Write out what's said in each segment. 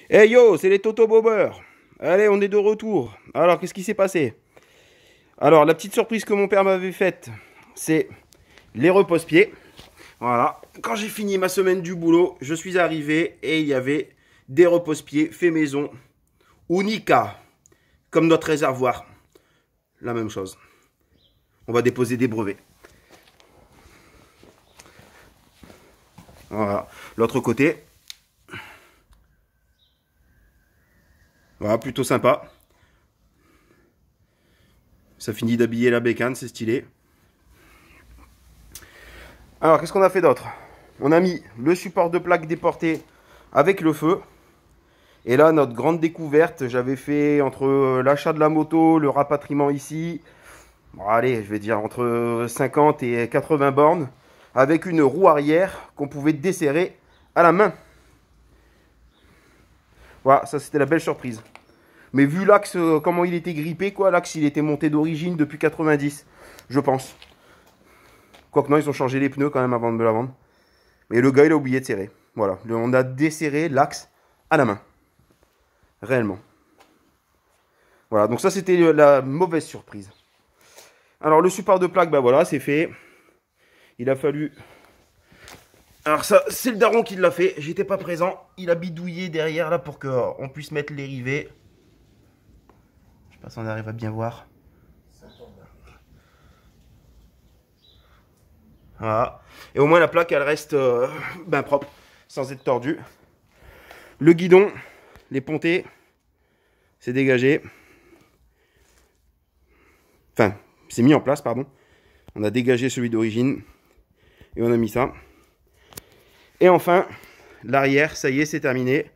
Hey yo, c'est les Toto Bobeurs. Allez, on est de retour. Alors, qu'est-ce qui s'est passé? Alors, la petite surprise que mon père m'avait faite, c'est les repose-pieds. Voilà. Quand j'ai fini ma semaine du boulot, je suis arrivé et il y avait des repose-pieds faits maison. Unica, comme notre réservoir. La même chose. On va déposer des brevets. Voilà. L'autre côté. Voilà, plutôt sympa. Ça finit d'habiller la bécane, c'est stylé. Alors, qu'est-ce qu'on a fait d'autre? On a mis le support de plaque déporté avec le feu. Et là, notre grande découverte, j'avais fait entre l'achat de la moto, le rapatriement ici, bon, allez, je vais dire entre 50 et 80 bornes, avec une roue arrière qu'on pouvait desserrer à la main. Voilà, ça c'était la belle surprise. Mais vu l'axe, comment il était grippé, quoi, l'axe il était monté d'origine depuis 90, je pense. Quoique non, ils ont changé les pneus quand même avant de me la vendre. Mais le gars, il a oublié de serrer. Voilà, on a desserré l'axe à la main. Réellement. Voilà, donc ça c'était la mauvaise surprise. Alors le support de plaque, bah voilà, c'est fait. Il a fallu... Alors ça, c'est le daron qui l'a fait. J'étais pas présent. Il a bidouillé derrière là pour qu'on puisse mettre les rivets. Je sais pas si on arrive à bien voir. Voilà. Et au moins la plaque, elle reste ben propre, sans être tordue. Le guidon, les pontées, c'est dégagé. Enfin, c'est mis en place, pardon. On a dégagé celui d'origine. Et on a mis ça. Et enfin, l'arrière, ça y est, c'est terminé.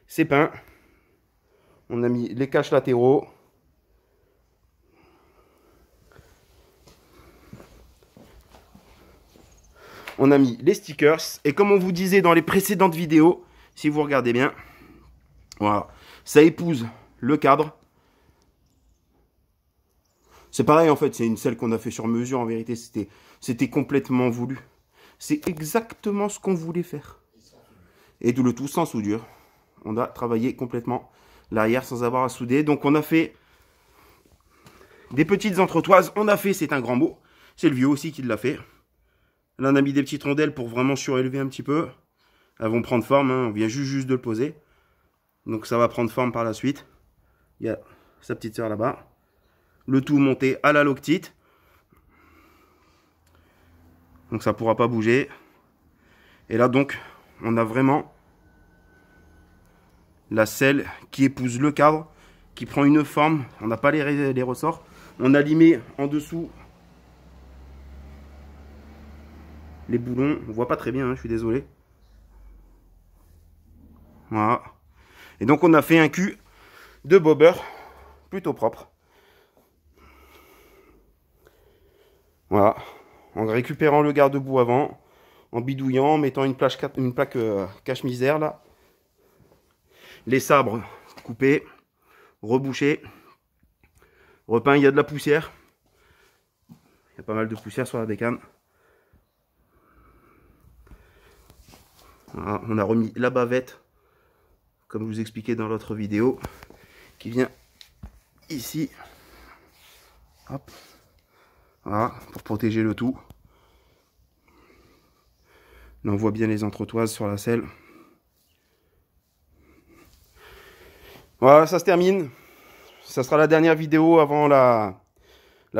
C'est peint. On a mis les caches latéraux. On a mis les stickers. Et comme on vous disait dans les précédentes vidéos, si vous regardez bien, voilà, ça épouse le cadre. C'est pareil en fait, c'est une selle qu'on a fait sur mesure. En vérité, c'était complètement voulu. C'est exactement ce qu'on voulait faire. Et tout le tout sans soudure. On a travaillé complètement l'arrière sans avoir à souder. Donc on a fait des petites entretoises. On a fait, c'est un grand mot. C'est le vieux aussi qui l'a fait. Là on a mis des petites rondelles pour vraiment surélever un petit peu. Elles vont prendre forme, hein. On vient juste de le poser. Donc ça va prendre forme par la suite. Il y a sa petite sœur là-bas. Le tout monté à la loctite. Donc ça ne pourra pas bouger. Et là donc, on a vraiment la selle qui épouse le cadre, qui prend une forme. On n'a pas les ressorts. On a limé en dessous les boulons. On voit pas très bien, hein, je suis désolé. Voilà. Et donc on a fait un cul de bobber plutôt propre. Voilà. En récupérant le garde-boue avant, en bidouillant, en mettant une plaque cache-misère là. Les sabres coupés, rebouchés, repeint, il y a de la poussière. Il y a pas mal de poussière sur la bécane. Voilà, on a remis la bavette, comme je vous expliquais dans l'autre vidéo, qui vient ici. Hop. Voilà, pour protéger le tout. Là, on voit bien les entretoises sur la selle. Voilà, ça se termine. Ça sera la dernière vidéo avant la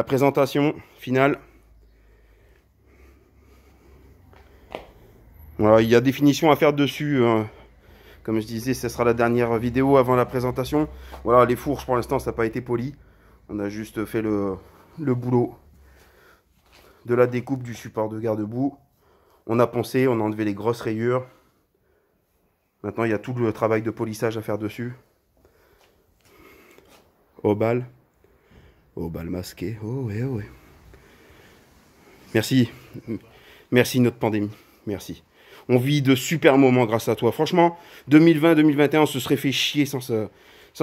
présentation finale. Voilà, il y a des finitions à faire dessus. Comme je disais, ce sera la dernière vidéo avant la présentation. Voilà, les fourches pour l'instant, ça n'a pas été poli. On a juste fait le boulot de la découpe du support de garde-boue. On a poncé, on a enlevé les grosses rayures. Maintenant, il y a tout le travail de polissage à faire dessus. Au bal masqué. Oh ouais, oh ouais. Merci. Merci notre pandémie. Merci. On vit de super moments grâce à toi. Franchement, 2020-2021, on se serait fait chier sans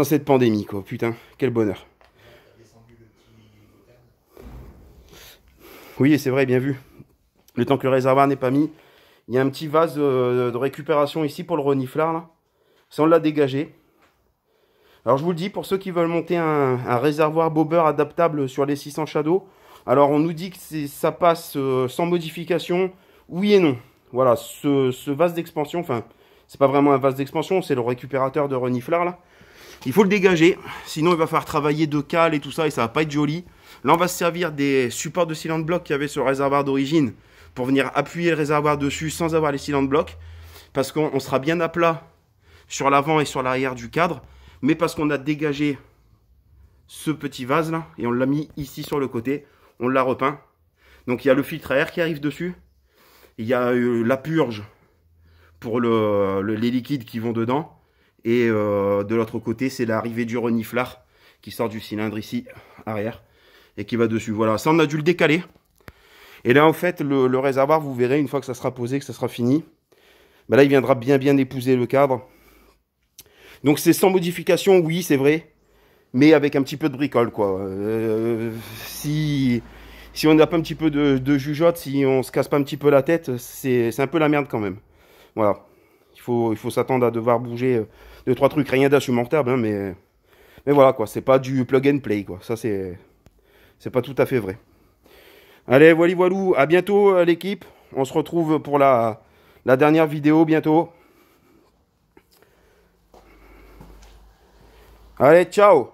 cette pandémie, quoi. Putain, quel bonheur. Oui, c'est vrai, bien vu. Le temps que le réservoir n'est pas mis. Il y a un petit vase de récupération ici pour le reniflard, là. Ça, on l'a dégagé. Alors, je vous le dis, pour ceux qui veulent monter un réservoir bobber adaptable sur les 600 Shadow, alors on nous dit que ça passe sans modification. Oui et non. Voilà, ce vase d'expansion, enfin, c'est pas vraiment un vase d'expansion, c'est le récupérateur de reniflard, là. Il faut le dégager, sinon il va falloir travailler de cale et tout ça, et ça va pas être joli. Là, on va se servir des supports de cylinder block qu'il y avait sur le réservoir d'origine pour venir appuyer le réservoir dessus sans avoir les cylindres blocs, parce qu'on sera bien à plat sur l'avant et sur l'arrière du cadre, mais parce qu'on a dégagé ce petit vase là, et on l'a mis ici sur le côté, on l'a repeint. Donc il y a le filtre à air qui arrive dessus, il y a la purge pour les liquides qui vont dedans, et de l'autre côté c'est l'arrivée du reniflard qui sort du cylindre ici, arrière, et qui va dessus. Voilà, ça on a dû le décaler. Et là en fait le réservoir, vous verrez une fois que ça sera posé, que ça sera fini, ben là il viendra bien épouser le cadre. Donc c'est sans modification, oui c'est vrai, mais avec un petit peu de bricole quoi. Si on n'a pas un petit peu de jugeote, si on se casse pas un petit peu la tête, c'est un peu la merde quand même. Voilà, il faut s'attendre à devoir bouger 2-3 trucs, rien d'insurmontable, hein, mais voilà quoi, c'est pas du plug and play quoi, ça c'est pas tout à fait vrai. Allez, voilou, à bientôt l'équipe, on se retrouve pour la dernière vidéo bientôt. Allez, ciao!